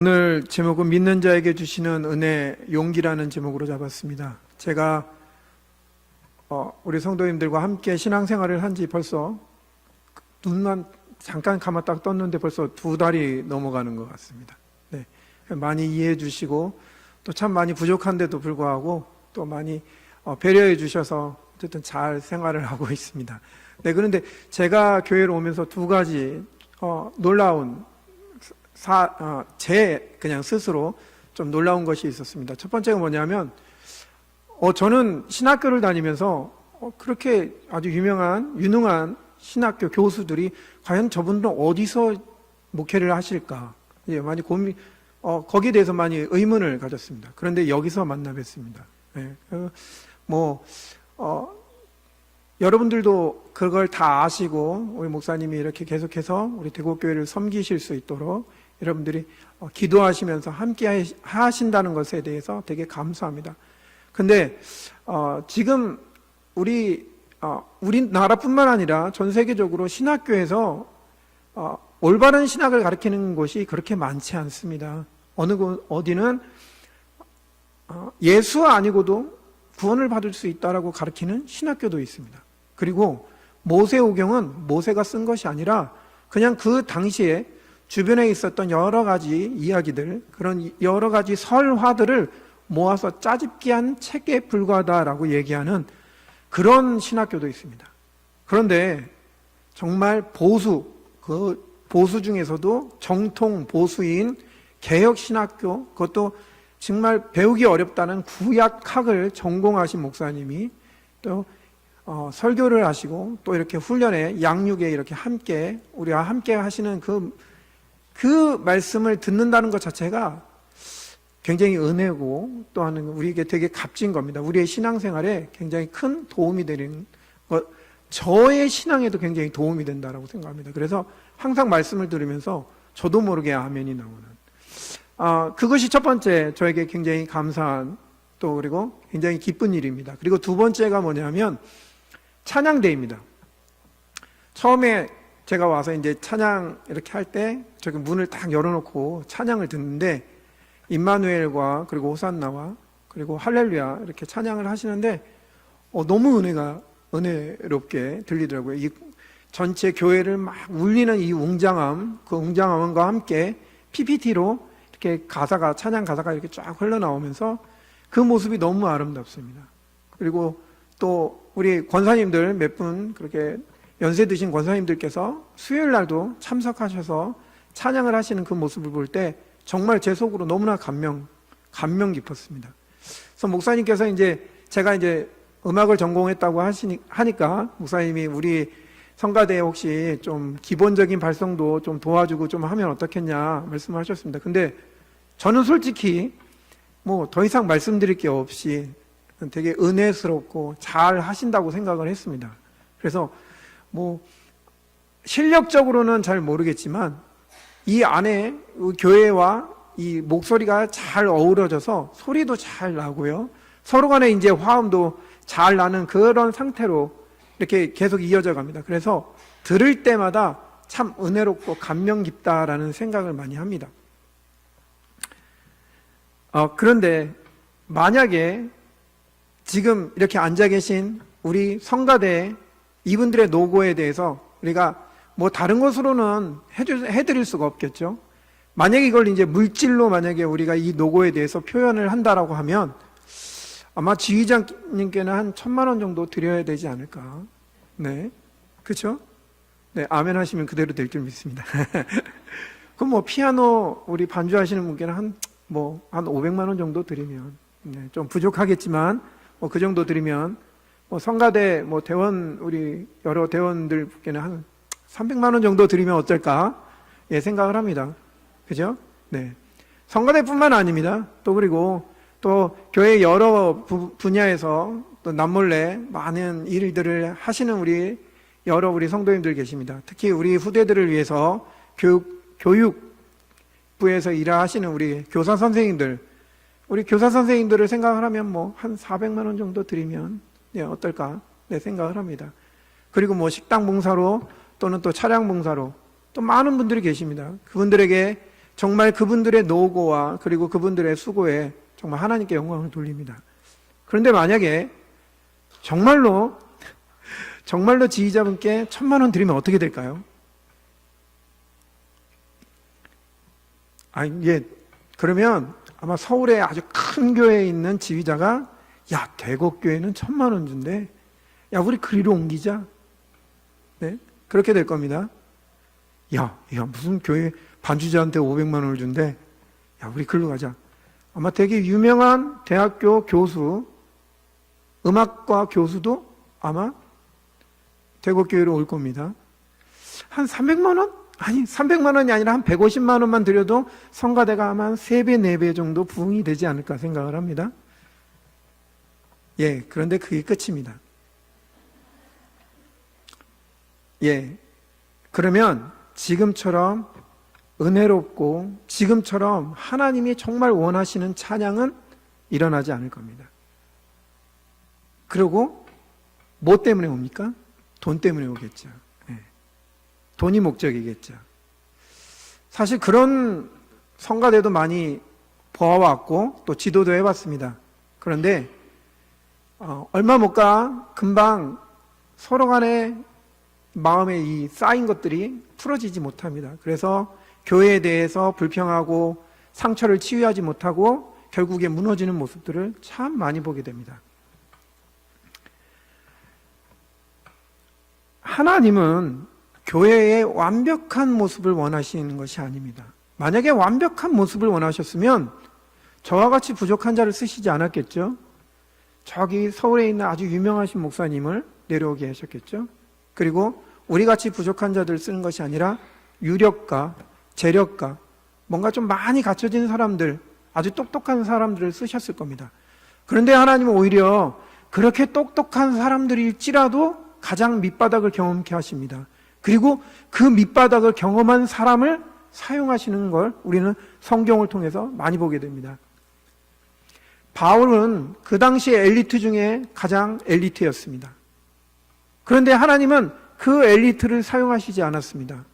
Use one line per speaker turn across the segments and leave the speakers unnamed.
오늘 제목은 믿는 자에게 주시는 은혜, 용기라는 제목으로 잡았습니다. 제가 우리 성도님들과 함께 신앙생활을 한 지 벌써 눈만 잠깐 감았다 떴는데 벌써 2달이 넘어가는 것 같습니다. 네, 많이 이해해 주시고 또 참 많이 부족한데도 불구하고 또 많이 배려해 주셔서 어쨌든 잘 생활을 하고 있습니다. 네, 그런데 제가 교회로 오면서 2가지 놀라운 제 그냥 스스로 좀 놀라운 것이 있었습니다. 첫 번째가 뭐냐면 저는 신학교를 다니면서 그렇게 아주 유능한 신학교 교수들이 과연 저분들은 어디서 목회를 하실까 많이 거기에 대해서 많이 의문을 가졌습니다. 그런데 여기서 만나 뵀습니다. 네. 여러분들도 그걸 다 아시고 우리 목사님이 이렇게 계속해서 우리 대구교회를 섬기실 수 있도록 여러분들이 기도하시면서 함께 하신다는 것에 대해서 되게 감사합니다. 근데 지금 우리나라뿐만 아니라 전 세계적으로 신학교에서 올바른 신학을 가르치는 곳이 그렇게 많지 않습니다. 어디는 예수 아니고도 구원을 받을 수 있다라고 가르치는 신학교도 있습니다. 그리고 모세오경은 모세가 쓴 것이 아니라 그냥 그 당시에 주변에 있었던 여러 가지 이야기들, 그런 여러 가지 설화들을 모아서 짜집기 한 책에 불과하다라고 얘기하는 그런 신학교도 있습니다. 그런데 정말 그 보수 중에서도 정통 보수인 개혁 신학교, 그것도 정말 배우기 어렵다는 구약학을 전공하신 목사님이 또 설교를 하시고 또 이렇게 훈련에 양육에 이렇게 우리와 함께 하시는 그 말씀을 듣는다는 것 자체가 굉장히 은혜고 또한 우리에게 되게 값진 겁니다. 우리의 신앙생활에 굉장히 큰 도움이 되는 것, 저의 신앙에도 굉장히 도움이 된다라고 생각합니다. 그래서 항상 말씀을 들으면서 저도 모르게 아멘이 나오는 그것이 첫 번째 저에게 굉장히 감사한 또 그리고 굉장히 기쁜 일입니다. 그리고 두 번째가 뭐냐면 찬양대입니다. 처음에 제가 와서 이제 찬양 이렇게 할 때 저기 문을 딱 열어놓고 찬양을 듣는데 임마누엘과 그리고 호산나와 그리고 할렐루야 이렇게 찬양을 하시는데 너무 은혜롭게 들리더라고요. 이 전체 교회를 막 울리는 이 웅장함, 그 웅장함과 함께 PPT로 이렇게 찬양 가사가 이렇게 쫙 흘러나오면서 그 모습이 너무 아름답습니다. 그리고 또 우리 권사님들 몇 분 그렇게 연세 드신 권사님들께서 수요일 날도 참석하셔서 찬양을 하시는 그 모습을 볼 때 정말 제 속으로 너무나 감명 깊었습니다. 그래서 목사님께서 제가 음악을 전공했다고 하니까 목사님이 우리 성가대에 혹시 좀 기본적인 발성도 좀 도와주고 좀 하면 어떻겠냐 말씀하셨습니다. 근데 저는 솔직히 더 이상 말씀드릴 게 없이 되게 은혜스럽고 잘 하신다고 생각을 했습니다. 그래서 실력적으로는 잘 모르겠지만 이 안에 교회와 이 목소리가 잘 어우러져서 소리도 잘 나고요. 서로 간에 화음도 잘 나는 그런 상태로 이렇게 계속 이어져 갑니다. 그래서 들을 때마다 참 은혜롭고 감명 깊다라는 생각을 많이 합니다. 그런데 만약에 지금 이렇게 앉아 계신 우리 성가대 이분들의 노고에 대해서 우리가 다른 것으로는 해드릴 수가 없겠죠. 만약에 이걸 물질로 만약에 우리가 이 노고에 대해서 표현을 한다라고 하면 아마 지휘장님께는 한 1,000만 원 정도 드려야 되지 않을까. 네. 그렇죠? 네. 아멘 하시면 그대로 될 줄 믿습니다. 그럼 피아노 우리 반주하시는 분께는 한 500만 원 정도 드리면, 네, 좀 부족하겠지만, 그 정도 드리면, 성가대, 대원, 우리 여러 대원들께는 한 300만 원 정도 드리면 어떨까? 예, 생각을 합니다. 그죠? 네. 성가대뿐만 아닙니다. 그리고 교회 여러 분야에서 또 남몰래 많은 일들을 하시는 우리 성도님들 계십니다. 특히 우리 후대들을 위해서 교육부에서 일하시는 우리 교사 선생님들을 생각을 하면 한 400만 원 정도 드리면 어떨까? 네, 생각을 합니다. 그리고 식당 봉사로 또는 또 차량 봉사로 또 많은 분들이 계십니다. 그분들에게 정말 그분들의 노고와 그리고 그분들의 수고에 정말 하나님께 영광을 돌립니다. 그런데 만약에 정말로 지휘자분께 1,000만 원 드리면 어떻게 될까요? 그러면 아마 서울에 아주 큰 교회에 있는 지휘자가 야, 대곡교회는 1,000만 원 준대. 야, 우리 그리로 옮기자. 네? 그렇게 될 겁니다. 야, 무슨 교회 반주자한테 500만 원을 준대. 야, 우리 글로 가자. 아마 되게 유명한 대학교 교수, 음악과 교수도 아마 대곡교회로 올 겁니다. 한 300만 원? 아니, 300만 원이 아니라 한 150만 원만 드려도 성가대가 아마 한 3배, 4배 정도 부흥이 되지 않을까 생각을 합니다. 그런데 그게 끝입니다. 그러면 지금처럼 은혜롭고 지금처럼 하나님이 정말 원하시는 찬양은 일어나지 않을 겁니다. 그리고 뭐 때문에 옵니까? 돈 때문에 오겠죠. 돈이 목적이겠죠. 사실 그런 성가대도 많이 보아왔고 또 지도도 해봤습니다. 그런데 얼마 못 가 금방 서로 간에 마음에 이 쌓인 것들이 풀어지지 못합니다. 그래서 교회에 대해서 불평하고 상처를 치유하지 못하고 결국에 무너지는 모습들을 참 많이 보게 됩니다. 하나님은 교회의 완벽한 모습을 원하시는 것이 아닙니다. 만약에 완벽한 모습을 원하셨으면 저와 같이 부족한 자를 쓰시지 않았겠죠? 저기 서울에 있는 아주 유명하신 목사님을 내려오게 하셨겠죠? 그리고 우리같이 부족한 자들을 쓰는 것이 아니라 유력가, 재력가, 뭔가 좀 많이 갖춰진 사람들, 아주 똑똑한 사람들을 쓰셨을 겁니다. 그런데 하나님은 오히려 그렇게 똑똑한 사람들일지라도 가장 밑바닥을 경험케 하십니다. 그리고 그 밑바닥을 경험한 사람을 사용하시는 걸 우리는 성경을 통해서 많이 보게 됩니다. 바울은 그 당시의 엘리트 중에 가장 엘리트였습니다. 그런데 하나님은 그 엘리트를 사용하시지 않았습니다.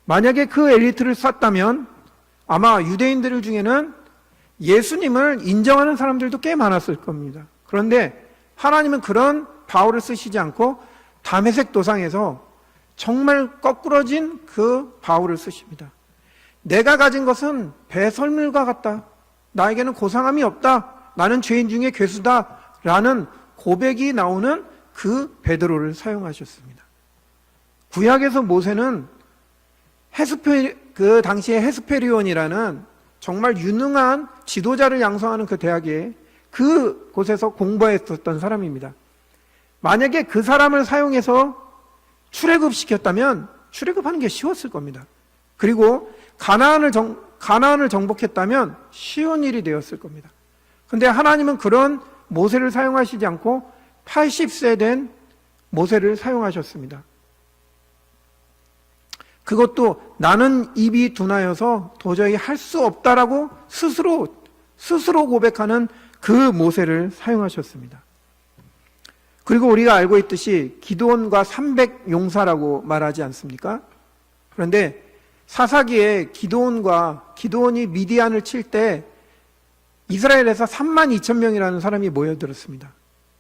만약에 그 엘리트를 썼다면 아마 유대인들 중에는 예수님을 인정하는 사람들도 꽤 많았을 겁니다. 그런데 하나님은 그런 바울을 쓰시지 않고 다메섹 도상에서 정말 거꾸러진 그 바울을 쓰십니다. 내가 가진 것은 배설물과 같다. 나에게는 고상함이 없다. 나는 죄인 중에 괴수다. 라는 고백이 나오는 그 베드로를 사용하셨습니다. 구약에서 모세는 그 당시에 헤스페리온이라는 정말 유능한 지도자를 양성하는 그 대학에 그곳에서 공부했었던 사람입니다. 만약에 그 사람을 사용해서 출애굽시켰다면 출애굽하는 게 쉬웠을 겁니다. 그리고 가나안을 정복했다면 쉬운 일이 되었을 겁니다. 그런데 하나님은 그런 모세를 사용하시지 않고 80세 된 모세를 사용하셨습니다. 그것도 나는 입이 둔하여서 도저히 할 수 없다라고 스스로 고백하는 그 모세를 사용하셨습니다. 그리고 우리가 알고 있듯이 기드온과 300용사라고 말하지 않습니까? 그런데 사사기에 기드온이 미디안을 칠 때 이스라엘에서 32,000명이라는 사람이 모여들었습니다.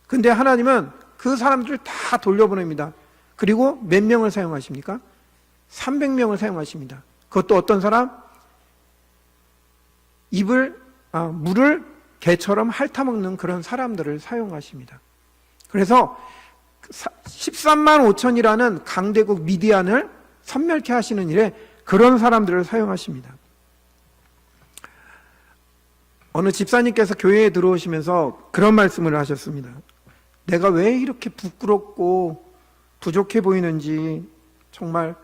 근데 하나님은 그 사람들을 다 돌려보냅니다. 그리고 몇 명을 사용하십니까? 300명을 사용하십니다. 그것도 어떤 사람? 물을 개처럼 핥아먹는 그런 사람들을 사용하십니다. 그래서 13만 5천이라는 강대국 미디안을 섬멸케 하시는 일에 그런 사람들을 사용하십니다. 어느 집사님께서 교회에 들어오시면서 그런 말씀을 하셨습니다. 내가 왜 이렇게 부끄럽고 부족해 보이는지 정말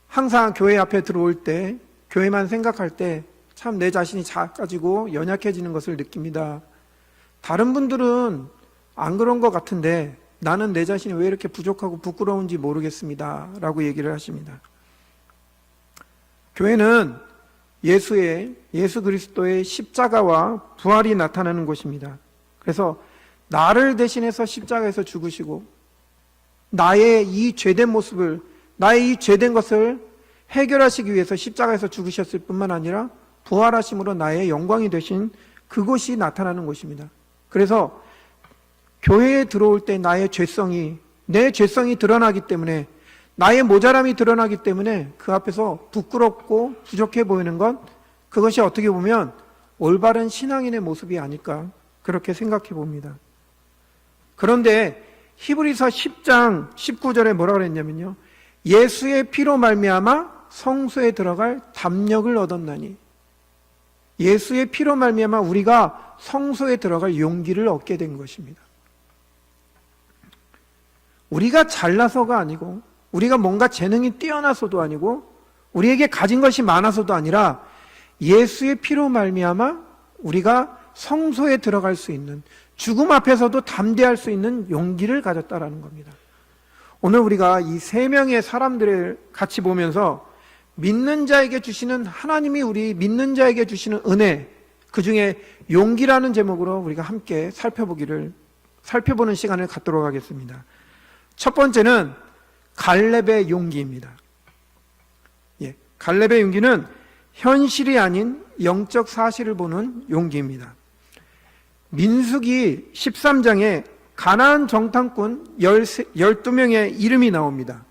항상 교회 앞에 들어올 때 교회만 생각할 때 참 내 자신이 작아지고 연약해지는 것을 느낍니다. 다른 분들은 안 그런 것 같은데 나는 내 자신이 왜 이렇게 부족하고 부끄러운지 모르겠습니다. 라고 얘기를 하십니다. 교회는 예수 그리스도의 십자가와 부활이 나타나는 곳입니다. 그래서 나를 대신해서 십자가에서 죽으시고 나의 이 죄된 모습을, 나의 이 죄된 것을 해결하시기 위해서 십자가에서 죽으셨을 뿐만 아니라 부활하심으로 나의 영광이 되신 그것이 나타나는 것입니다. 그래서 교회에 들어올 때 나의 죄성이, 내 죄성이 드러나기 때문에, 나의 모자람이 드러나기 때문에 그 앞에서 부끄럽고 부족해 보이는 건, 그것이 어떻게 보면 올바른 신앙인의 모습이 아닐까, 그렇게 생각해 봅니다. 그런데 히브리서 10장 19절에 뭐라 그랬냐면요, 예수의 피로 말미암아 성소에 들어갈 담력을 얻었나니, 예수의 피로 말미암아 우리가 성소에 들어갈 용기를 얻게 된 것입니다. 우리가 잘나서가 아니고, 우리가 뭔가 재능이 뛰어나서도 아니고, 우리에게 가진 것이 많아서도 아니라 예수의 피로 말미암아 우리가 성소에 들어갈 수 있는, 죽음 앞에서도 담대할 수 있는 용기를 가졌다라는 겁니다. 오늘 우리가 이 세 명의 사람들을 같이 보면서 믿는 자에게 주시는, 하나님이 우리 믿는 자에게 주시는 은혜, 그 중에 용기라는 제목으로 우리가 함께 살펴보는 시간을 갖도록 하겠습니다. 첫 번째는 갈렙의 용기입니다. 갈렙의 용기는 현실이 아닌 영적 사실을 보는 용기입니다. 민수기 13장에 가나안 정탐꾼 12명의 이름이 나옵니다.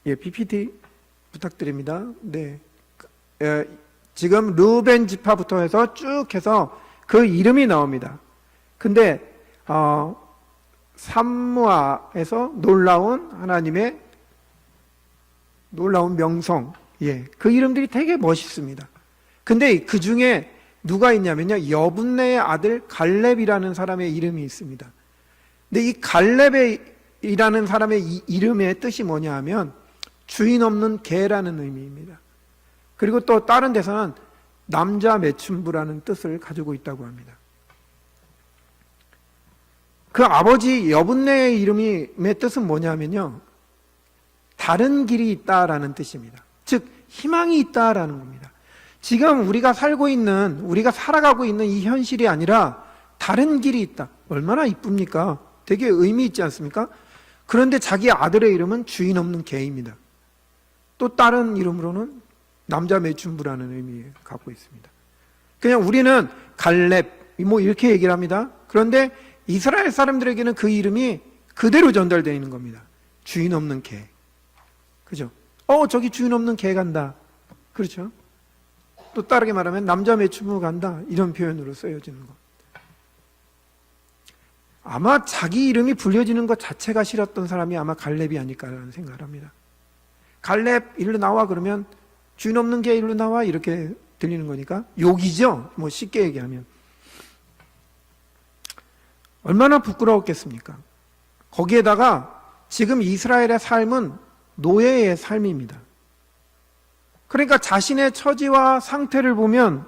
PPT 부탁드립니다. 네. 지금 르우벤 지파부터 해서 쭉 해서 그 이름이 나옵니다. 근데 삼무아에서 놀라운 하나님의 놀라운 명성, 그 이름들이 되게 멋있습니다. 근데 그 중에 누가 있냐면요, 여분네의 아들 갈렙이라는 사람의 이름이 있습니다. 근데 이 갈렙이라는 사람의 이 이름의 뜻이 뭐냐 하면 주인 없는 개라는 의미입니다. 그리고 또 다른 데서는 남자 매춘부라는 뜻을 가지고 있다고 합니다. 그 아버지 여분네의 이름의 뜻은 뭐냐면요, 다른 길이 있다라는 뜻입니다. 즉 희망이 있다라는 겁니다. 지금 우리가 살아가고 있는 이 현실이 아니라 다른 길이 있다. 얼마나 이쁩니까? 되게 의미 있지 않습니까? 그런데 자기 아들의 이름은 주인 없는 개입니다. 또 다른 이름으로는 남자 매춘부라는 의미를 갖고 있습니다. 그냥 우리는 갈렙 이렇게 얘기를 합니다. 그런데 이스라엘 사람들에게는 그 이름이 그대로 전달되어 있는 겁니다. 주인 없는 개. 그죠? 저기 주인 없는 개 간다. 그렇죠? 또 다르게 말하면 남자 매춘부 간다, 이런 표현으로 쓰여지는 것. 아마 자기 이름이 불려지는 것 자체가 싫었던 사람이 아마 갈렙이 아닐까라는 생각을 합니다. 갈렙 일로 나와 그러면 주인 없는 개 일로 나와 이렇게 들리는 거니까 욕이죠, 쉽게 얘기하면. 얼마나 부끄러웠겠습니까? 거기에다가 지금 이스라엘의 삶은 노예의 삶입니다. 그러니까 자신의 처지와 상태를 보면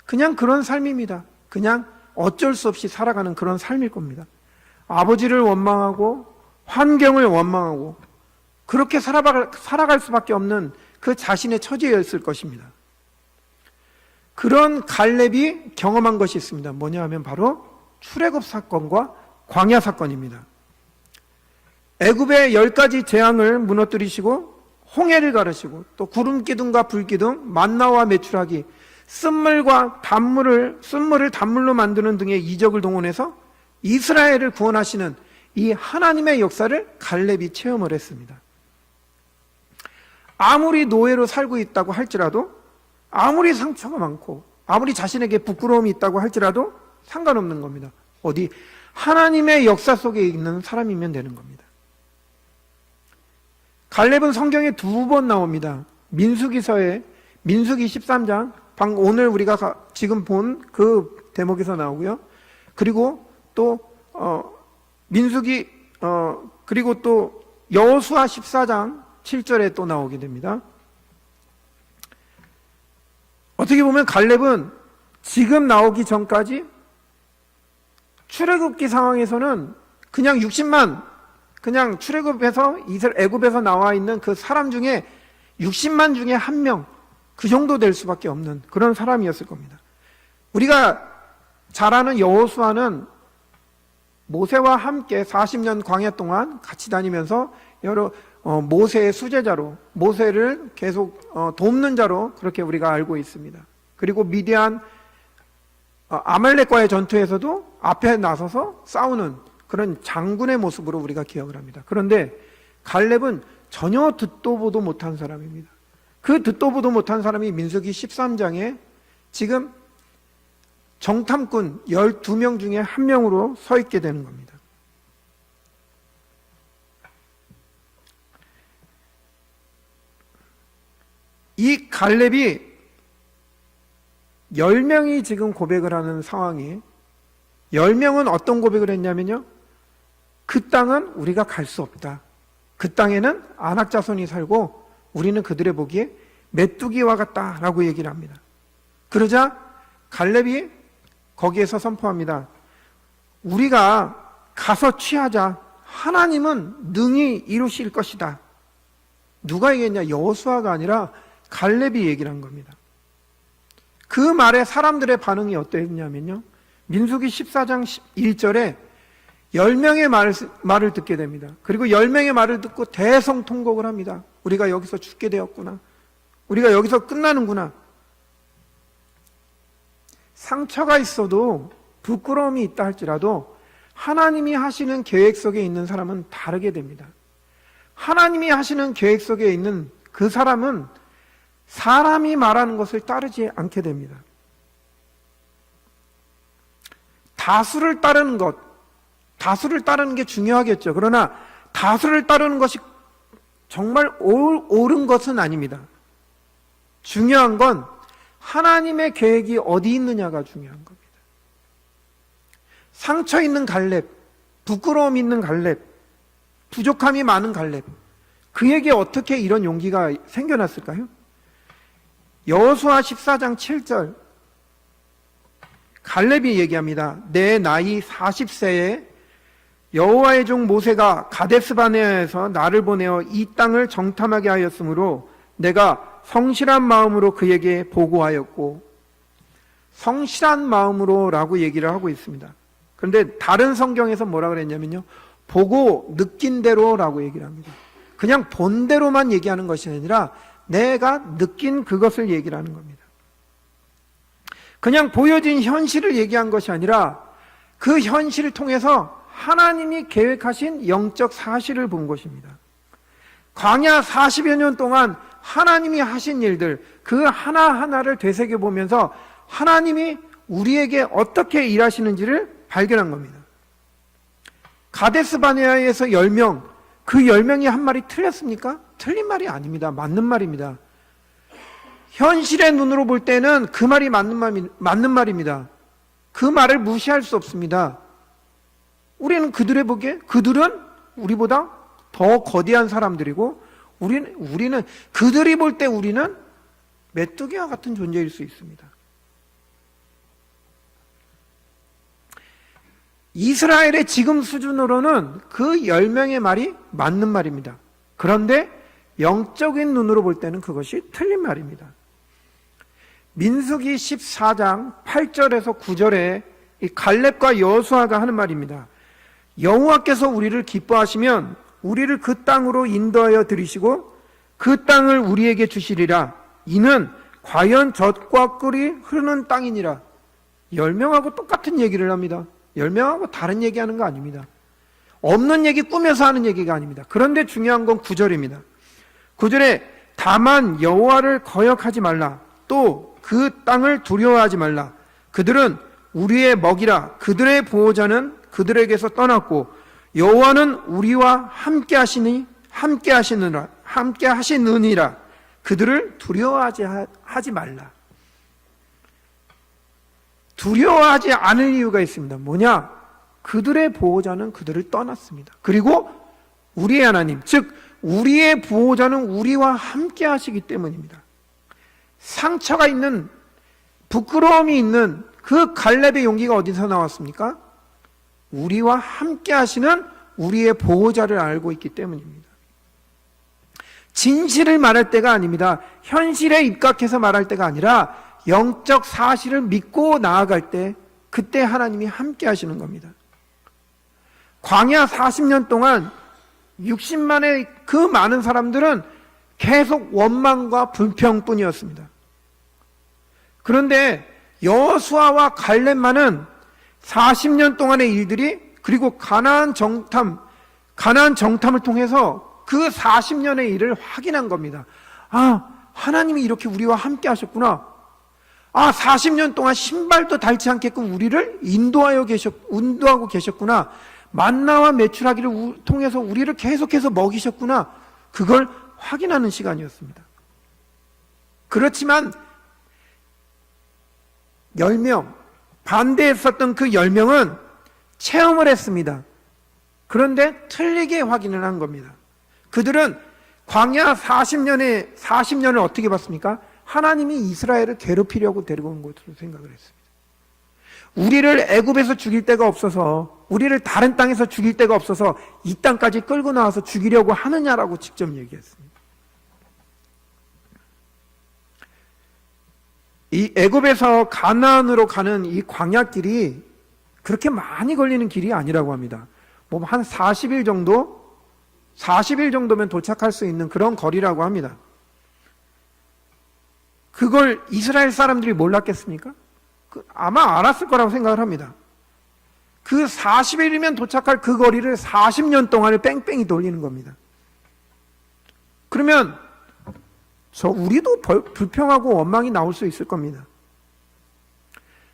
그냥 그런 삶입니다. 그냥 어쩔 수 없이 살아가는 그런 삶일 겁니다. 아버지를 원망하고 환경을 원망하고 그렇게 살아갈 수밖에 없는 그 자신의 처지였을 것입니다. 그런 갈렙이 경험한 것이 있습니다. 뭐냐 하면 바로 출애굽 사건과 광야 사건입니다. 애굽의 10가지 재앙을 무너뜨리시고 홍해를 가르시고 또 구름 기둥과 불 기둥, 만나와 메추라기, 쓴물을 단물로 만드는 등의 이적을 동원해서 이스라엘을 구원하시는 이 하나님의 역사를 갈렙이 체험을 했습니다. 아무리 노예로 살고 있다고 할지라도, 아무리 상처가 많고 아무리 자신에게 부끄러움이 있다고 할지라도 상관없는 겁니다. 하나님의 역사 속에 있는 사람이면 되는 겁니다. 갈렙은 성경에 2번 나옵니다. 민수기서에 민수기 13장, 오늘 우리가 지금 본 그 대목에서 나오고요. 그리고 또 그리고 또 여호수아 14장 7절에 또 나오게 됩니다. 어떻게 보면 갈렙은 지금 나오기 전까지 출애굽기 상황에서는 그냥 60만, 그냥 출애굽에서 애굽에서 나와 있는 그 사람 중에 60만 중에 한 명, 그 정도 될 수밖에 없는 그런 사람이었을 겁니다. 우리가 잘 아는 여호수아는 모세와 함께 40년 광야 동안 같이 다니면서 여러 모세의 수제자로, 모세를 계속 돕는 자로 그렇게 우리가 알고 있습니다. 그리고 미디안 아말렉과의 전투에서도 앞에 나서서 싸우는 그런 장군의 모습으로 우리가 기억을 합니다. 그런데 갈렙은 전혀 듣도 보도 못한 사람입니다. 그 듣도 보도 못한 사람이 민수기 13장에 지금 정탐꾼 12명 중에 한 명으로 서 있게 되는 겁니다. 이 갈렙이 10명이 지금 고백을 하는 상황이, 10명은 어떤 고백을 했냐면요, 그 땅은 우리가 갈 수 없다. 그 땅에는 아낙 자손이 살고 우리는 그들의 보기에 메뚜기와 같다라고 얘기를 합니다. 그러자 갈렙이 거기에서 선포합니다. 우리가 가서 취하자. 하나님은 능히 이루실 것이다. 누가 얘기했냐? 여호수아가 아니라 갈렙이 얘기를 한 겁니다. 그 말에 사람들의 반응이 어땠냐면요, 민수기 14장 1절에 10명의 말을 듣게 됩니다. 그리고 10명의 말을 듣고 대성통곡을 합니다. 우리가 여기서 죽게 되었구나. 우리가 여기서 끝나는구나. 상처가 있어도, 부끄러움이 있다 할지라도 하나님이 하시는 계획 속에 있는 사람은 다르게 됩니다. 하나님이 하시는 계획 속에 있는 그 사람은 사람이 말하는 것을 따르지 않게 됩니다. 다수를 따르는 것, 다수를 따르는 게 중요하겠죠. 그러나 다수를 따르는 것이 정말 옳은 것은 아닙니다. 중요한 건 하나님의 계획이 어디 있느냐가 중요한 겁니다. 상처 있는 갈렙, 부끄러움 있는 갈렙, 부족함이 많은 갈렙, 그에게 어떻게 이런 용기가 생겨났을까요? 여호수아 14장 7절, 갈렙이 얘기합니다. 내 나이 40세에 여호와의 종 모세가 가데스바네아에서 나를 보내어 이 땅을 정탐하게 하였으므로 내가 성실한 마음으로 그에게 보고하였고, 성실한 마음으로 라고 얘기를 하고 있습니다. 그런데 다른 성경에서 뭐라 그랬냐면요, 보고 느낀 대로 라고 얘기를 합니다. 그냥 본 대로만 얘기하는 것이 아니라 내가 느낀 그것을 얘기를 하는 겁니다. 그냥 보여진 현실을 얘기한 것이 아니라 그 현실을 통해서 하나님이 계획하신 영적 사실을 본 것입니다. 광야 40여 년 동안 하나님이 하신 일들, 그 하나하나를 되새겨보면서 하나님이 우리에게 어떻게 일하시는지를 발견한 겁니다. 가데스바네아에서 10명, 그 10명이 한 말이 틀렸습니까? 틀린 말이 아닙니다. 맞는 말입니다. 현실의 눈으로 볼 때는 그 말이 맞는 말입니다. 그 말을 무시할 수 없습니다. 우리는 그들의 보기에, 그들은 우리보다 더 거대한 사람들이고, 우리는 그들이 볼 때 우리는 메뚜기와 같은 존재일 수 있습니다. 이스라엘의 지금 수준으로는 그 10명의 말이 맞는 말입니다. 그런데 영적인 눈으로 볼 때는 그것이 틀린 말입니다. 민수기 14장 8절에서 9절에 이 갈렙과 여호수아가 하는 말입니다. 여호와께서 우리를 기뻐하시면 우리를 그 땅으로 인도하여 들이시고 그 땅을 우리에게 주시리라. 이는 과연 젖과 꿀이 흐르는 땅이니라. 10명하고 똑같은 얘기를 합니다. 10명하고 다른 얘기하는 거 아닙니다. 없는 얘기 꾸며서 하는 얘기가 아닙니다. 그런데 중요한 건 9절입니다. 9절에 다만 여호와를 거역하지 말라. 또 그 땅을 두려워하지 말라. 그들은 우리의 먹이라. 그들의 보호자는 그들에게서 떠났고 여호와는 우리와 함께 하시느니라. 그들을 두려워하지 말라. 두려워하지 않을 이유가 있습니다. 뭐냐? 그들의 보호자는 그들을 떠났습니다. 그리고 우리의 하나님, 즉 우리의 보호자는 우리와 함께 하시기 때문입니다. 상처가 있는, 부끄러움이 있는 그 갈렙의 용기가 어디서 나왔습니까? 우리와 함께 하시는 우리의 보호자를 알고 있기 때문입니다. 진실을 말할 때가 아닙니다. 현실에 입각해서 말할 때가 아니라 영적 사실을 믿고 나아갈 때, 그때 하나님이 함께 하시는 겁니다. 광야 40년 동안 60만의 그 많은 사람들은 계속 원망과 불평뿐이었습니다. 그런데 여호수아와 갈렙만은 40년 동안의 일들이, 그리고 가나안 정탐을 통해서 그 40년의 일을 확인한 겁니다. 아, 하나님이 이렇게 우리와 함께 하셨구나. 아, 40년 동안 신발도 닳지 않게끔 우리를 인도하고 계셨구나. 만나와 메추라기를 통해서 우리를 계속해서 먹이셨구나. 그걸 확인하는 시간이었습니다. 그렇지만 10명, 반대했었던 그 10명은 체험을 했습니다. 그런데 틀리게 확인을 한 겁니다. 그들은 광야 40년을 어떻게 봤습니까? 하나님이 이스라엘을 괴롭히려고 데리고 온 것으로 생각을 했습니다. 우리를 애굽에서 죽일 데가 없어서, 우리를 다른 땅에서 죽일 데가 없어서 이 땅까지 끌고 나와서 죽이려고 하느냐라고 직접 얘기했습니다. 이 애굽에서 가나안으로 가는 이 광야길이 그렇게 많이 걸리는 길이 아니라고 합니다. 뭐 한 40일 정도면 도착할 수 있는 그런 거리라고 합니다. 그걸 이스라엘 사람들이 몰랐겠습니까? 아마 알았을 거라고 생각을 합니다. 그 40일이면 도착할 그 거리를 40년 동안을 뺑뺑이 돌리는 겁니다. 그러면 우리도 불평하고 원망이 나올 수 있을 겁니다.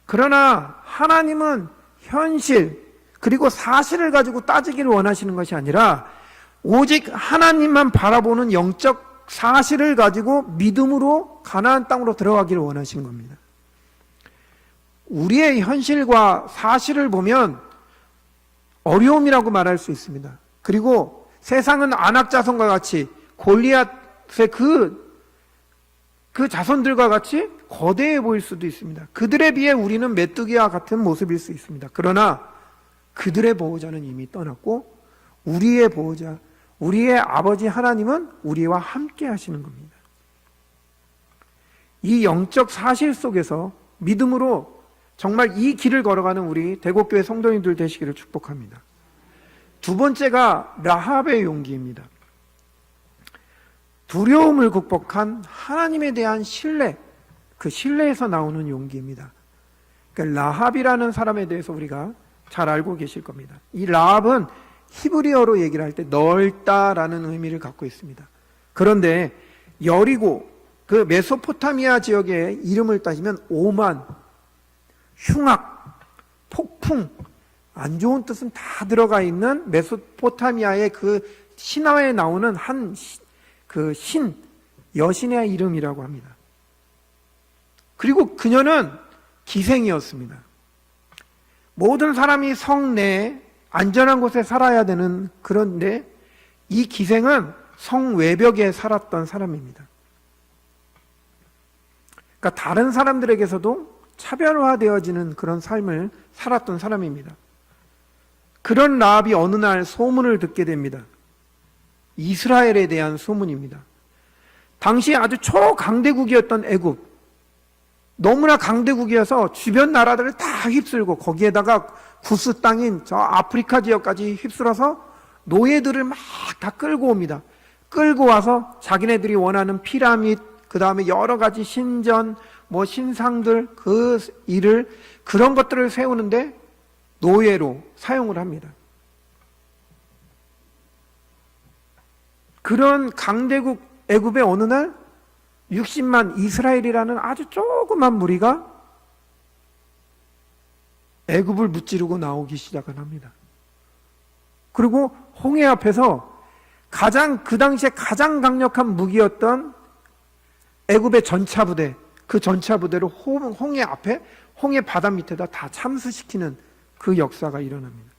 그러나 하나님은 현실 그리고 사실을 가지고 따지기를 원하시는 것이 아니라 오직 하나님만 바라보는 영적 사실을 가지고 믿음으로 가나안 땅으로 들어가기를 원하신 겁니다. 우리의 현실과 사실을 보면 어려움이라고 말할 수 있습니다. 그리고 세상은 안악자손과 같이 골리앗의 그 자손들과 같이 거대해 보일 수도 있습니다. 그들에 비해 우리는 메뚜기와 같은 모습일 수 있습니다. 그러나 그들의 보호자는 이미 떠났고 우리의 보호자, 우리의 아버지 하나님은 우리와 함께 하시는 겁니다. 이 영적 사실 속에서 믿음으로 정말 이 길을 걸어가는 우리 대곡교회 성도님들 되시기를 축복합니다. 두 번째가 라합의 용기입니다. 두려움을 극복한 하나님에 대한 신뢰, 그 신뢰에서 나오는 용기입니다. 그러니까 라합이라는 사람에 대해서 우리가 잘 알고 계실 겁니다. 이 라합은 히브리어로 얘기를 할 때 넓다라는 의미를 갖고 있습니다. 그런데 여리고 그 메소포타미아 지역의 이름을 따지면 오만, 흉악, 폭풍, 안 좋은 뜻은 다 들어가 있는 메소포타미아의 그 신화에 나오는 여신의 이름이라고 합니다. 그리고 그녀는 기생이었습니다. 모든 사람이 성 내에 안전한 곳에 살아야 되는, 그런데 이 기생은 성 외벽에 살았던 사람입니다. 그러니까 다른 사람들에게서도 차별화되어지는 그런 삶을 살았던 사람입니다. 그런 라합이 어느 날 소문을 듣게 됩니다. 이스라엘에 대한 소문입니다. 당시 아주 초강대국이었던 애굽, 너무나 강대국이어서 주변 나라들을 다 휩쓸고 거기에다가 구스 땅인 저 아프리카 지역까지 휩쓸어서 노예들을 막 다 끌고 옵니다. 끌고 와서 자기네들이 원하는 피라밋, 그 다음에 여러 가지 신전, 신상들, 그런 것들을 세우는데 노예로 사용을 합니다. 그런 강대국 애굽의 어느 날 60만 이스라엘이라는 아주 조그만 무리가 애굽을 무찌르고 나오기 시작을 합니다. 그리고 홍해 앞에서 그 당시에 가장 강력한 무기였던 애굽의 전차부대, 그 전차부대를 홍해 앞에, 홍해 바다 밑에다 다 참수시키는 그 역사가 일어납니다.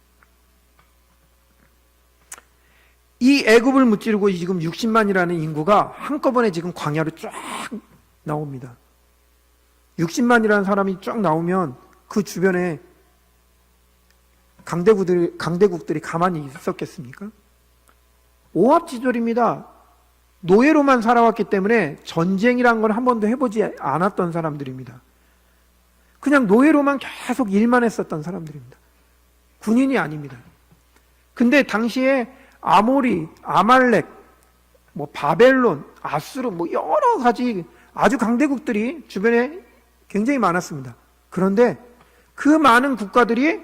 이 애굽을 무찌르고 지금 60만이라는 인구가 한꺼번에 지금 광야로 쫙 나옵니다. 60만이라는 사람이 쫙 나오면 그 주변에 강대국들이 가만히 있었겠습니까? 오합지졸입니다. 노예로만 살아왔기 때문에 전쟁이란 걸 한 번도 해보지 않았던 사람들입니다. 그냥 노예로만 계속 일만 했었던 사람들입니다. 군인이 아닙니다. 근데 당시에 아모리, 아말렉, 바벨론, 아수르, 여러 가지 아주 강대국들이 주변에 굉장히 많았습니다. 그런데 그 많은 국가들이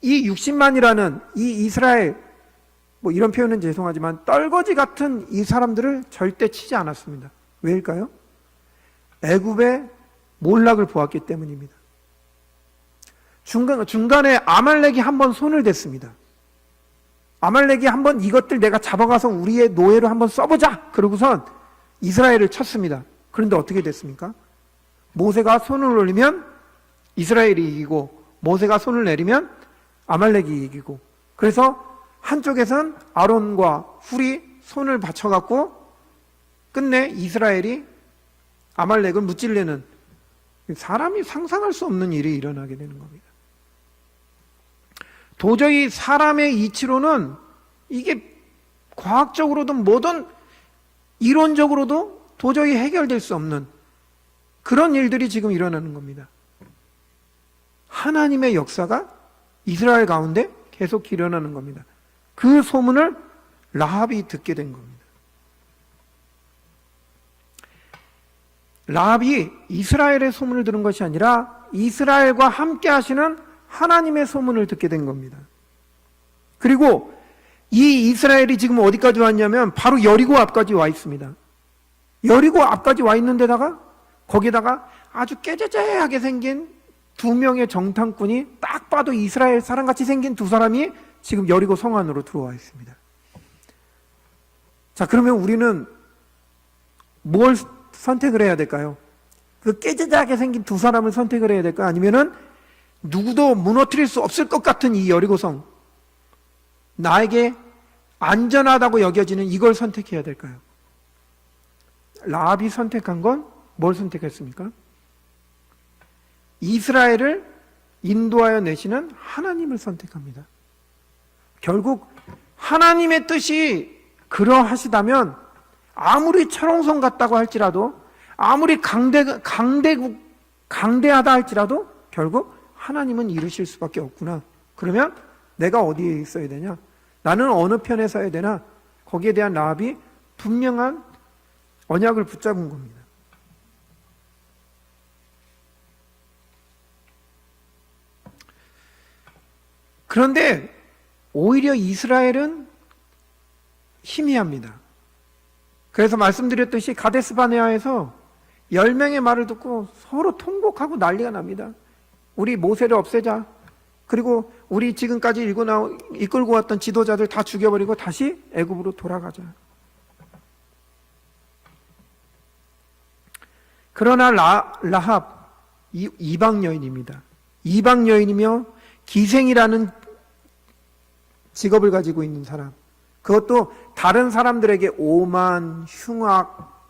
이 60만이라는 이 이스라엘, 이런 표현은 죄송하지만 떨거지 같은 이 사람들을 절대 치지 않았습니다. 왜일까요? 애굽의 몰락을 보았기 때문입니다. 중간에 아말렉이 한번 손을 댔습니다. 아말렉이 한번 이것들 내가 잡아가서 우리의 노예로 한번 써보자! 그러고선 이스라엘을 쳤습니다. 그런데 어떻게 됐습니까? 모세가 손을 올리면 이스라엘이 이기고, 모세가 손을 내리면 아말렉이 이기고, 그래서 한쪽에선 아론과 훌이 손을 받쳐갖고 끝내 이스라엘이 아말렉을 무찔르는, 사람이 상상할 수 없는 일이 일어나게 되는 겁니다. 도저히 사람의 이치로는 이게 과학적으로든 뭐든 이론적으로도 도저히 해결될 수 없는 그런 일들이 지금 일어나는 겁니다. 하나님의 역사가 이스라엘 가운데 계속 일어나는 겁니다. 그 소문을 라합이 듣게 된 겁니다. 라합이 이스라엘의 소문을 들은 것이 아니라 이스라엘과 함께 하시는 하나님의 소문을 듣게 된 겁니다. 그리고 이 이스라엘이 지금 어디까지 왔냐면 바로 여리고 앞까지 와 있습니다. 여리고 앞까지 와 있는 데다가 거기다가 아주 깨재재하게 생긴 두 명의 정탐꾼이 딱 봐도 이스라엘 사람같이 생긴 두 사람이 지금 여리고 성 안으로 들어와 있습니다. 자, 그러면 우리는 뭘 선택을 해야 될까요? 그 깨재재하게 생긴 두 사람을 선택을 해야 될까요? 아니면은 누구도 무너뜨릴 수 없을 것 같은 이 여리고성, 나에게 안전하다고 여겨지는 이걸 선택해야 될까요? 라합이 선택한 건 뭘 선택했습니까? 이스라엘을 인도하여 내시는 하나님을 선택합니다. 결국 하나님의 뜻이 그러하시다면 아무리 철옹성 같다고 할지라도, 아무리 강대하다 할지라도 결국 하나님은 이루실 수밖에 없구나. 그러면 내가 어디에 있어야 되냐? 나는 어느 편에 서야 되나? 거기에 대한 라합이 분명한 언약을 붙잡은 겁니다. 그런데 오히려 이스라엘은 희미합니다. 그래서 말씀드렸듯이 가데스 바네아에서 10명의 말을 듣고 서로 통곡하고 난리가 납니다. 우리 모세를 없애자. 그리고 우리 지금까지 이끌고 왔던 지도자들 다 죽여버리고 다시 애굽으로 돌아가자. 그러나 라합, 이방 여인입니다. 이방 여인이며 기생이라는 직업을 가지고 있는 사람. 그것도 다른 사람들에게 오만, 흉악,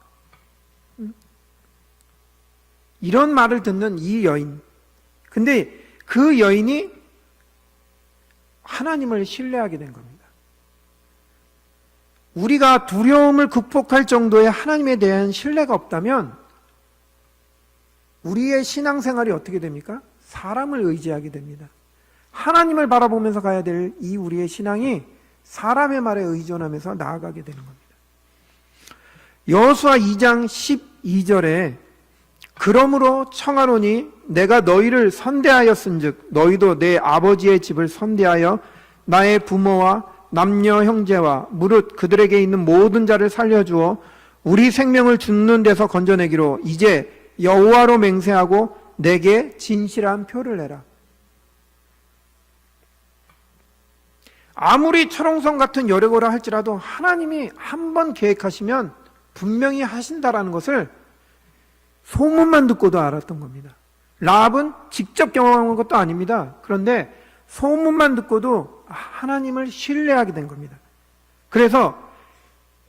이런 말을 듣는 이 여인. 근데 그 여인이 하나님을 신뢰하게 된 겁니다. 우리가 두려움을 극복할 정도의 하나님에 대한 신뢰가 없다면 우리의 신앙생활이 어떻게 됩니까? 사람을 의지하게 됩니다. 하나님을 바라보면서 가야 될 이 우리의 신앙이 사람의 말에 의존하면서 나아가게 되는 겁니다. 여호수아 2장 12절에 그러므로 청하노니 내가 너희를 선대하였은즉 너희도 내 아버지의 집을 선대하여 나의 부모와 남녀 형제와 무릇 그들에게 있는 모든 자를 살려주어 우리 생명을 죽는 데서 건져내기로 이제 여호와로 맹세하고 내게 진실한 표를 내라. 아무리 철옹성 같은 여리고라 할지라도 하나님이 한번 계획하시면 분명히 하신다라는 것을 소문만 듣고도 알았던 겁니다. 라합은 직접 경험한 것도 아닙니다. 그런데 소문만 듣고도 하나님을 신뢰하게 된 겁니다. 그래서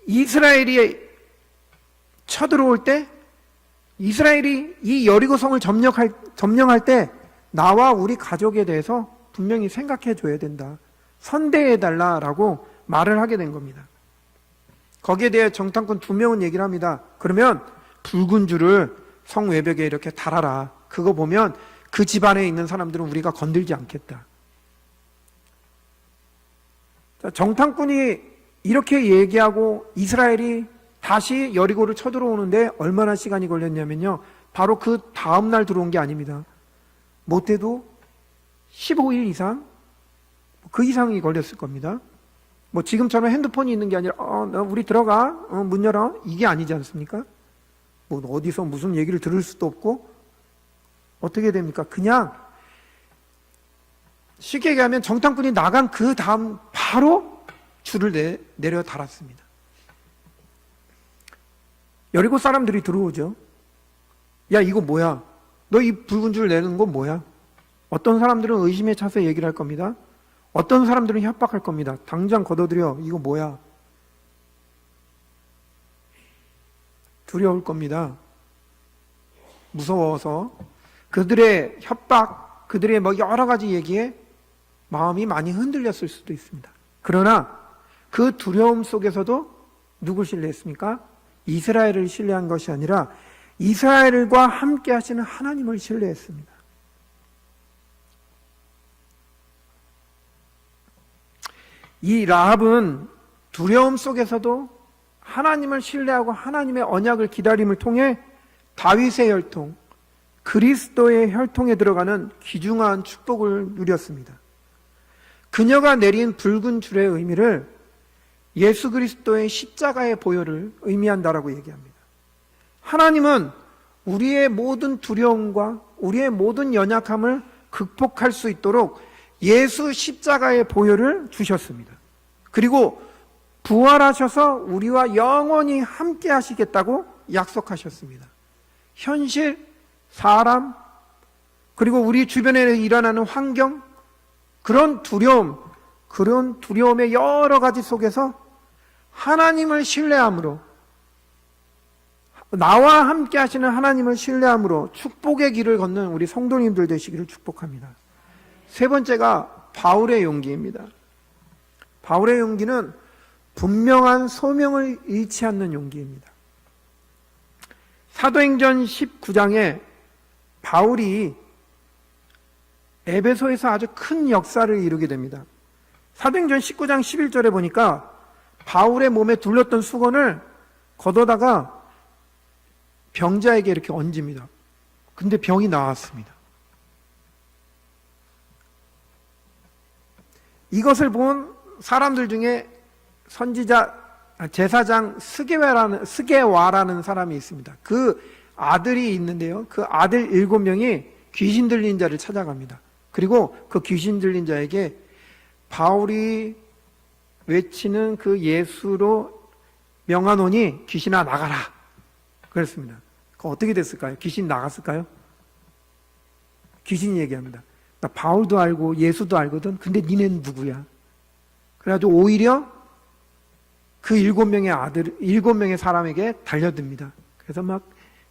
이스라엘이 쳐들어올 때, 이스라엘이 이 여리고성을 점령할 때 나와 우리 가족에 대해서 분명히 생각해 줘야 된다. 선대해달라라고 말을 하게 된 겁니다. 거기에 대해 정탐꾼 2명은 얘기를 합니다. 그러면 붉은 줄을 성 외벽에 이렇게 달아라. 그거 보면 그 집안에 있는 사람들은 우리가 건들지 않겠다. 자, 정탐꾼이 이렇게 얘기하고 이스라엘이 다시 여리고를 쳐들어오는데 얼마나 시간이 걸렸냐면요, 바로 그 다음날 들어온 게 아닙니다. 못해도 15일 이상, 그 이상이 걸렸을 겁니다. 뭐 지금처럼 핸드폰이 있는 게 아니라 우리 들어가, 문 열어, 이게 아니지 않습니까? 뭐 어디서 무슨 얘기를 들을 수도 없고 어떻게 됩니까? 그냥 쉽게 얘기하면 정탐꾼이 나간 그 다음 바로 줄을 내려 달았습니다. 여리고 사람들이 들어오죠. 야, 이거 뭐야? 너 이 붉은 줄 내는 건 뭐야? 어떤 사람들은 의심에 차서 얘기를 할 겁니다. 어떤 사람들은 협박할 겁니다. 당장 걷어들여. 이거 뭐야? 두려울 겁니다. 무서워서 그들의 협박, 그들의 뭐 여러 가지 얘기에 마음이 많이 흔들렸을 수도 있습니다. 그러나 그 두려움 속에서도 누굴 신뢰했습니까? 이스라엘을 신뢰한 것이 아니라 이스라엘과 함께 하시는 하나님을 신뢰했습니다. 이 라합은 두려움 속에서도 하나님을 신뢰하고 하나님의 언약을 기다림을 통해 다윗의 혈통, 그리스도의 혈통에 들어가는 귀중한 축복을 누렸습니다. 그녀가 내린 붉은 줄의 의미를 예수 그리스도의 십자가의 보혈을 의미한다라고 얘기합니다. 하나님은 우리의 모든 두려움과 우리의 모든 연약함을 극복할 수 있도록 예수 십자가의 보혈을 주셨습니다. 그리고 부활하셔서 우리와 영원히 함께 하시겠다고 약속하셨습니다. 현실, 사람, 그리고 우리 주변에 일어나는 환경, 그런 두려움의 여러 가지 속에서 하나님을 신뢰함으로, 나와 함께 하시는 하나님을 신뢰함으로 축복의 길을 걷는 우리 성도님들 되시기를 축복합니다. 세 번째가 바울의 용기입니다. 바울의 용기는 분명한 소명을 잃지 않는 용기입니다. 사도행전 19장에 바울이 에베소에서 아주 큰 역사를 이루게 됩니다. 사도행전 19장 11절에 보니까 바울의 몸에 둘렸던 수건을 걷어다가 병자에게 이렇게 얹습니다. 근데 병이 나았습니다. 이것을 본 사람들 중에 선지자, 제사장 스게와라는 사람이 있습니다. 그 아들이 있는데요, 그 아들 7명이 귀신 들린 자를 찾아갑니다. 그리고 그 귀신 들린 자에게 바울이 외치는 그 예수로 명하노니 귀신아 나가라 그랬습니다. 그거 어떻게 됐을까요? 귀신 나갔을까요? 귀신이 얘기합니다. 나 바울도 알고 예수도 알거든. 근데 니네는 누구야? 그래가지고 오히려 그 7명의 사람에게 달려듭니다. 그래서 막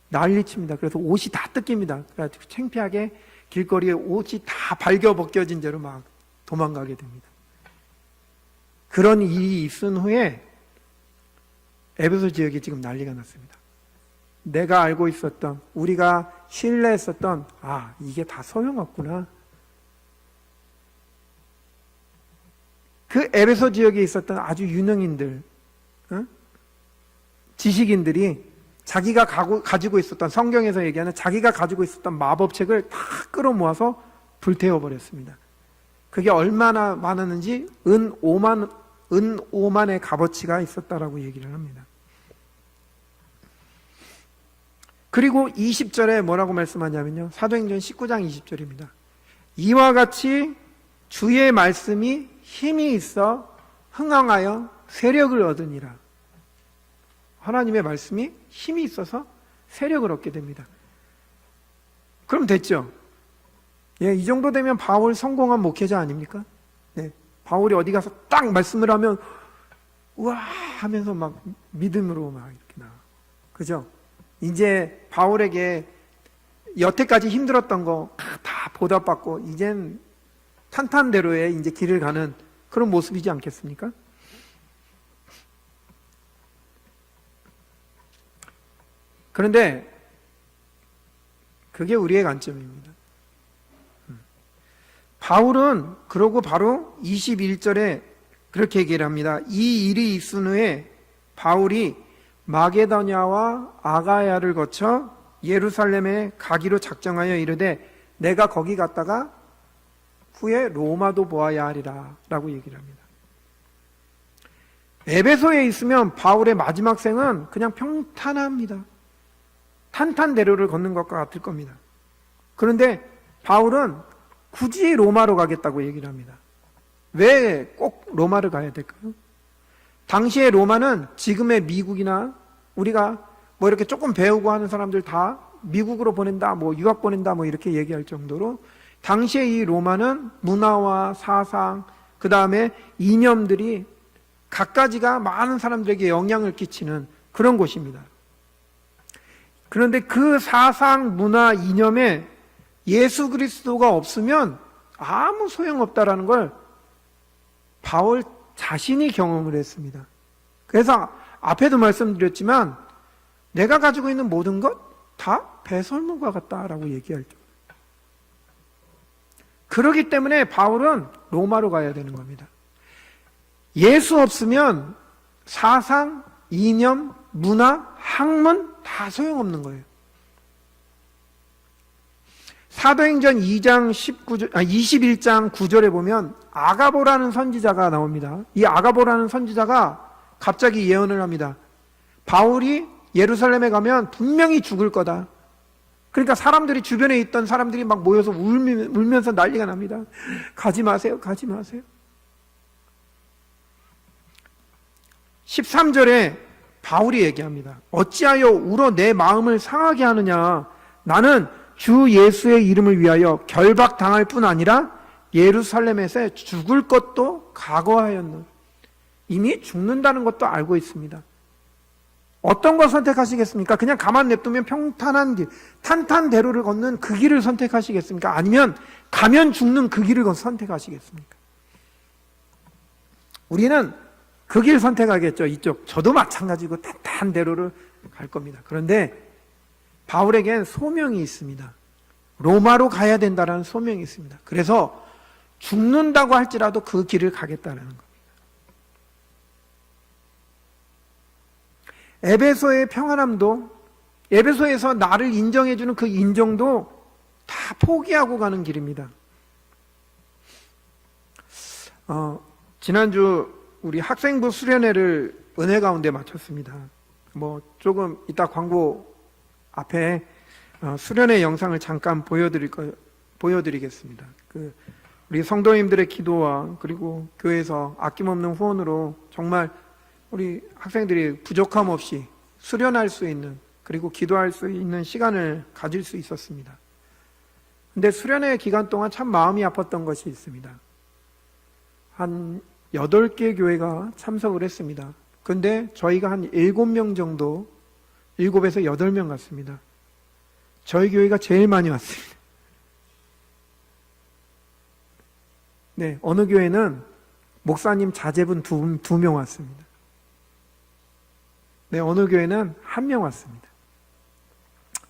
난리칩니다. 그래서 옷이 다 뜯깁니다. 그래가지고 창피하게 길거리에 옷이 다 발겨 벗겨진 채로 막 도망가게 됩니다. 그런 일이 있은 후에 에베소 지역이 지금 난리가 났습니다. 내가 알고 있었던, 우리가 신뢰했었던, 이게 다 소용없구나. 그 에베소 지역에 있었던 아주 유능인들, 지식인들이 자기가 가지고 있었던, 성경에서 얘기하는 자기가 가지고 있었던 마법책을 다 끌어모아서 불태워버렸습니다. 그게 얼마나 많았는지 은 5만의 값어치가 있었다라고 얘기를 합니다. 그리고 20절에 뭐라고 말씀하냐면요, 사도행전 19장 20절입니다. 이와 같이 주의 말씀이 힘이 있어 흥황하여 세력을 얻으니라. 하나님의 말씀이 힘이 있어서 세력을 얻게 됩니다. 그럼 됐죠? 예, 이 정도 되면 바울 성공한 목회자 아닙니까? 네, 바울이 어디 가서 딱 말씀을 하면 우와 하면서 막 믿음으로 막 이렇게 나와. 그죠? 이제 바울에게 여태까지 힘들었던 거 다 보답받고 이젠 탄탄대로의 이제 길을 가는 그런 모습이지 않겠습니까? 그런데 그게 우리의 관점입니다. 바울은 그러고 바로 21절에 그렇게 얘기를 합니다. 이 일이 있은 후에 바울이 마게도냐와 아가야를 거쳐 예루살렘에 가기로 작정하여 이르되 내가 거기 갔다가 후에 로마도 보아야 하리라 라고 얘기를 합니다. 에베소에 있으면 바울의 마지막 생은 그냥 평탄합니다. 탄탄대로를 걷는 것과 같을 겁니다. 그런데 바울은 굳이 로마로 가겠다고 얘기를 합니다. 왜 꼭 로마를 가야 될까요? 당시의 로마는 지금의 미국이나 우리가 뭐 이렇게 조금 배우고 하는 사람들 다 미국으로 보낸다, 뭐 유학 보낸다, 뭐 이렇게 얘기할 정도로 당시에 이 로마는 문화와 사상, 그 다음에 이념들이 갖가지가 많은 사람들에게 영향을 끼치는 그런 곳입니다. 그런데 그 사상, 문화, 이념에 예수 그리스도가 없으면 아무 소용없다라는 걸 바울 자신이 경험을 했습니다. 그래서 앞에도 말씀드렸지만 내가 가지고 있는 모든 것 다 배설물과 같다라고 얘기할 때 그렇기 때문에 바울은 로마로 가야 되는 겁니다. 예수 없으면 사상, 이념, 문화, 학문 다 소용없는 거예요. 사도행전 21장 9절에 보면 아가보라는 선지자가 나옵니다. 이 아가보라는 선지자가 갑자기 예언을 합니다. 바울이 예루살렘에 가면 분명히 죽을 거다. 그러니까 사람들이 주변에 있던 사람들이 막 모여서 울면서 난리가 납니다. 가지 마세요. 가지 마세요. 13절에 바울이 얘기합니다. 어찌하여 울어 내 마음을 상하게 하느냐. 나는 주 예수의 이름을 위하여 결박당할 뿐 아니라 예루살렘에서 죽을 것도 각오하였노라. 이미 죽는다는 것도 알고 있습니다. 어떤 걸 선택하시겠습니까? 그냥 가만 냅두면 평탄한 길, 탄탄대로를 걷는 그 길을 선택하시겠습니까? 아니면 가면 죽는 그 길을 선택하시겠습니까? 우리는 그 길 선택하겠죠. 이쪽. 저도 마찬가지고 탄탄대로를 갈 겁니다. 그런데 바울에겐 소명이 있습니다. 로마로 가야 된다는 소명이 있습니다. 그래서 죽는다고 할지라도 그 길을 가겠다는 겁니다. 에베소의 평안함도, 에베소에서 나를 인정해주는 그 인정도 다 포기하고 가는 길입니다. 지난주 우리 학생부 수련회를 은혜 가운데 마쳤습니다. 뭐 조금 이따 광고 앞에 수련회 영상을 잠깐 보여드리겠습니다. 우리 성도님들의 기도와 그리고 교회에서 아낌없는 후원으로 정말 우리 학생들이 부족함 없이 수련할 수 있는 그리고 기도할 수 있는 시간을 가질 수 있었습니다. 근데 수련회 기간 동안 참 마음이 아팠던 것이 있습니다. 한 8개 교회가 참석을 했습니다. 근데 저희가 한 7명 정도, 7에서 8명 갔습니다. 저희 교회가 제일 많이 왔습니다. 네, 어느 교회는 목사님 자제분 2명 왔습니다. 네, 어느 교회는 1명 왔습니다.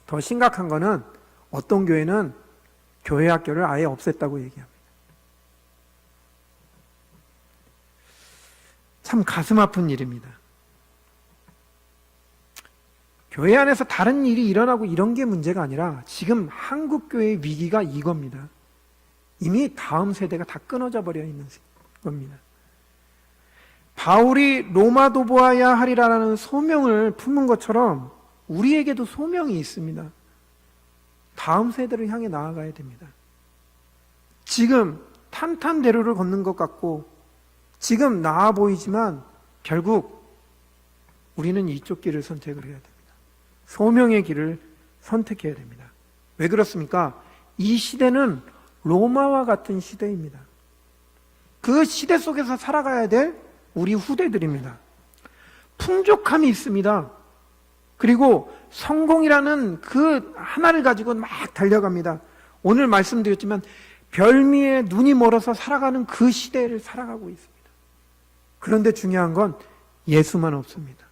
더 심각한 거는 어떤 교회는 교회 학교를 아예 없앴다고 얘기합니다. 참 가슴 아픈 일입니다. 교회 안에서 다른 일이 일어나고 이런 게 문제가 아니라 지금 한국교회의 위기가 이겁니다. 이미 다음 세대가 다 끊어져 버려 있는 겁니다. 바울이 로마도 보아야 하리라는 소명을 품은 것처럼 우리에게도 소명이 있습니다. 다음 세대를 향해 나아가야 됩니다. 지금 탄탄대로를 걷는 것 같고 지금 나아 보이지만 결국 우리는 이쪽 길을 선택을 해야 됩니다. 소명의 길을 선택해야 됩니다. 왜 그렇습니까? 이 시대는 로마와 같은 시대입니다. 그 시대 속에서 살아가야 될 우리 후대들입니다. 풍족함이 있습니다. 그리고 성공이라는 그 하나를 가지고 막 달려갑니다. 오늘 말씀드렸지만 별미에 눈이 멀어서 살아가는 그 시대를 살아가고 있습니다. 그런데 중요한 건 예수만 없습니다.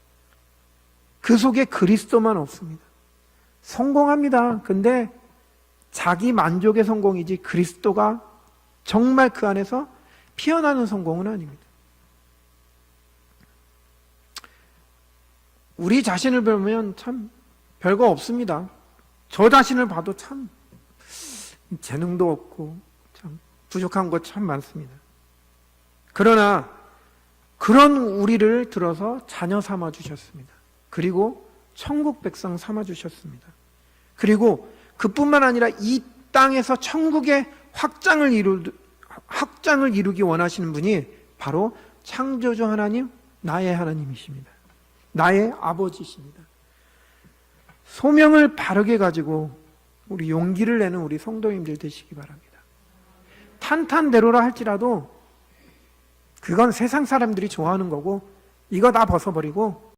그 속에 그리스도만 없습니다. 성공합니다. 근데 자기 만족의 성공이지 그리스도가 정말 그 안에서 피어나는 성공은 아닙니다. 우리 자신을 보면 참 별거 없습니다. 저 자신을 봐도 참 재능도 없고 참 부족한 것 참 많습니다. 그러나 그런 우리를 들어서 자녀 삼아 주셨습니다. 그리고 천국 백성 삼아 주셨습니다. 그리고 그뿐만 아니라 이 땅에서 천국의 확장을 이루기 원하시는 분이 바로 창조주 하나님, 나의 하나님이십니다. 나의 아버지십니다. 소명을 바르게 가지고 우리 용기를 내는 우리 성도님들 되시기 바랍니다. 탄탄대로라 할지라도 그건 세상 사람들이 좋아하는 거고 이거 다 벗어버리고